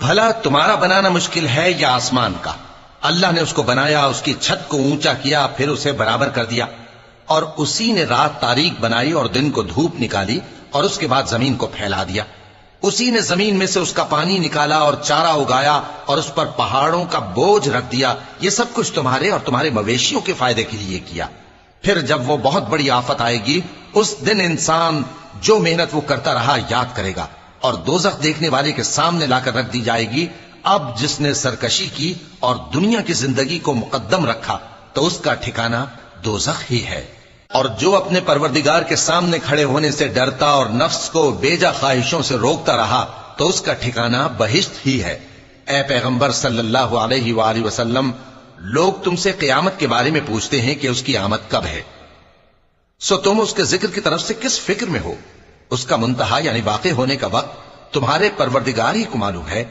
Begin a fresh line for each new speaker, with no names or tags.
بھلا تمہارا بنانا مشکل ہے یا آسمان کا؟ اللہ نے اس کو بنایا، اس کی چھت کو اونچا کیا، پھر اسے برابر کر دیا، اور اسی نے رات تاریک بنائی اور دن کو دھوپ نکالی، اور اس کے بعد زمین کو پھیلا دیا۔ اسی نے زمین میں سے اس کا پانی نکالا اور چارہ اگایا اور اس پر پہاڑوں کا بوجھ رکھ دیا۔ یہ سب کچھ تمہارے اور تمہارے مویشیوں کے فائدے کے لیے کیا۔ پھر جب وہ بہت بڑی آفت آئے گی، اس دن انسان جو محنت وہ کرتا رہا یاد کرے گا، اور دوزخ دیکھنے والے کے سامنے لا کر رکھ دی جائے گی۔ اب جس نے سرکشی کی اور دنیا کی زندگی کو مقدم رکھا تو اس کا ٹھکانہ دوزخ ہی ہے۔ اور جو اپنے پروردگار کے سامنے کھڑے ہونے سے ڈرتا اور نفس کو بیجا خواہشوں سے روکتا رہا تو اس کا ٹھکانہ بہشت ہی ہے۔ اے پیغمبر صلی اللہ علیہ وآلہ وسلم، لوگ تم سے قیامت کے بارے میں پوچھتے ہیں کہ اس کی آمد کب ہے، سو تم اس کے ذکر کی طرف سے کس فکر میں ہو؟ اس کا منتہا یعنی واقع ہونے کا وقت تمہارے پروردگار ہی کو معلوم ہے۔